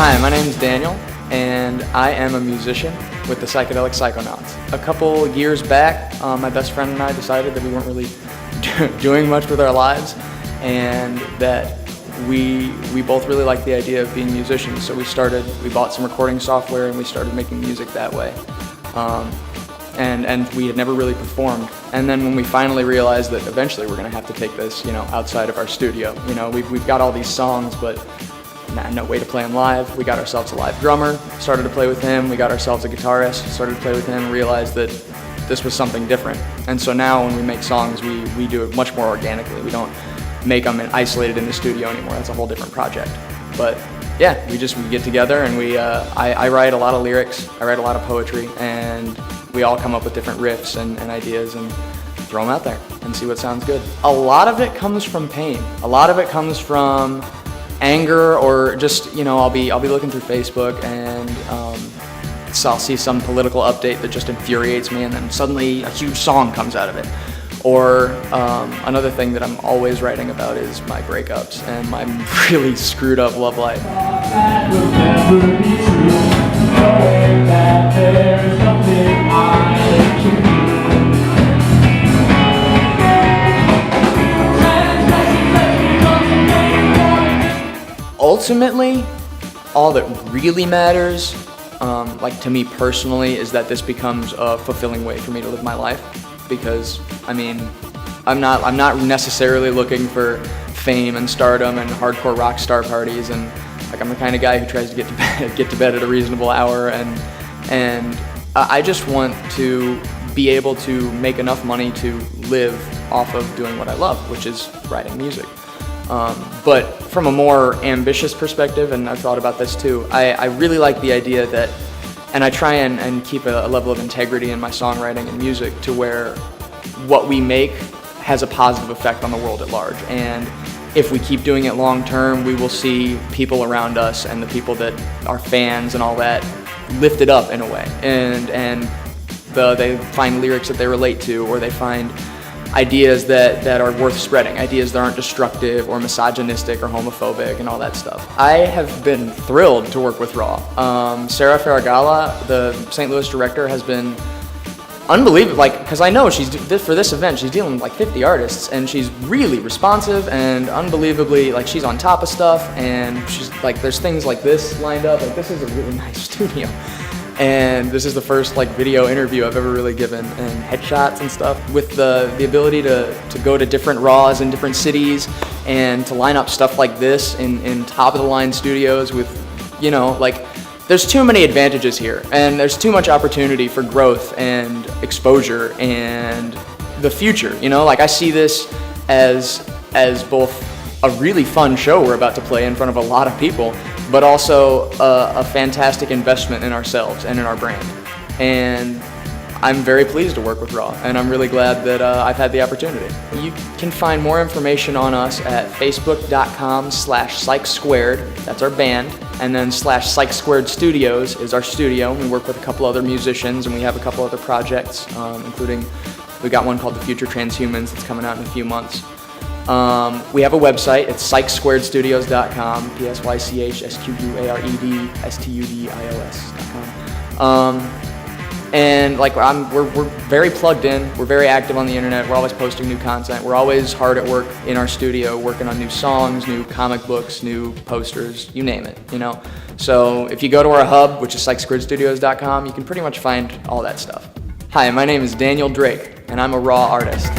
Hi, my name is Daniel, and I am a musician with the Psychedelic Psychonauts. A couple years back, my best friend and I decided that we weren't really doing much with our lives, and that we both really liked the idea of being musicians. So we bought some recording software and we started making music that way. And we had never really performed. And then when we finally realized that eventually we're going to have to take this, outside of our studio. We've got all these songs, but no way to play them live. We got ourselves a live drummer, started to play with him. We got ourselves a guitarist, started to play with him, realized that this was something different. And so now when we make songs, we do it much more organically. We don't make them isolated in the studio anymore. That's a whole different project. But yeah, we get together and I write a lot of lyrics, I write a lot of poetry, and we all come up with different riffs and ideas and throw them out there and see what sounds good. A lot of it comes from pain. A lot of it comes from anger, or just, I'll be looking through Facebook and so I'll see some political update that just infuriates me, and then suddenly a huge song comes out of it. Or another thing that I'm always writing about is my breakups and my really screwed up love life. Ultimately, all that really matters, to me personally, is that this becomes a fulfilling way for me to live my life. Because I'm not necessarily looking for fame and stardom and hardcore rock star parties, and I'm the kind of guy who tries to get to bed at a reasonable hour, and I just want to be able to make enough money to live off of doing what I love, which is writing music. But from a more ambitious perspective, and I've thought about this too, I really like the idea that, and I try and keep a level of integrity in my songwriting and music to where what we make has a positive effect on the world at large. And if we keep doing it long term, we will see people around us and the people that are fans and all that lifted up in a way. And they find lyrics that they relate to, or they find ideas that are worth spreading, ideas that aren't destructive or misogynistic or homophobic and all that stuff. I have been thrilled to work with Raw. Sarah Farragala, the St. Louis director, has been unbelievable, because I know for this event, she's dealing with 50 artists, and she's really responsive and unbelievably, she's on top of stuff, and she's there's things like this lined up, this is a really nice studio. And this is the first video interview I've ever really given, and headshots and stuff. With the ability to go to different Raws in different cities and to line up stuff like this in top of the line studios with, there's too many advantages here, and there's too much opportunity for growth and exposure and the future. I see this as both a really fun show we're about to play in front of a lot of people, but also a fantastic investment in ourselves and in our brand. And I'm very pleased to work with Raw, and I'm really glad that I've had the opportunity. You can find more information on us at facebook.com/psychsquared, that's our band, and then /psychsquared studios is our studio. We work with a couple other musicians, and we have a couple other projects, including, we got one called The Future Transhumans that's coming out in a few months. We have a website, it's psychsquaredstudios.com, PSYCHSQUAREDSTUDIOS.com. And we're very plugged in, we're very active on the internet, we're always posting new content, we're always hard at work in our studio, working on new songs, new comic books, new posters, you name it, So if you go to our hub, which is psychsquaredstudios.com, you can pretty much find all that stuff. Hi, my name is Daniel Drake, and I'm a Raw artist.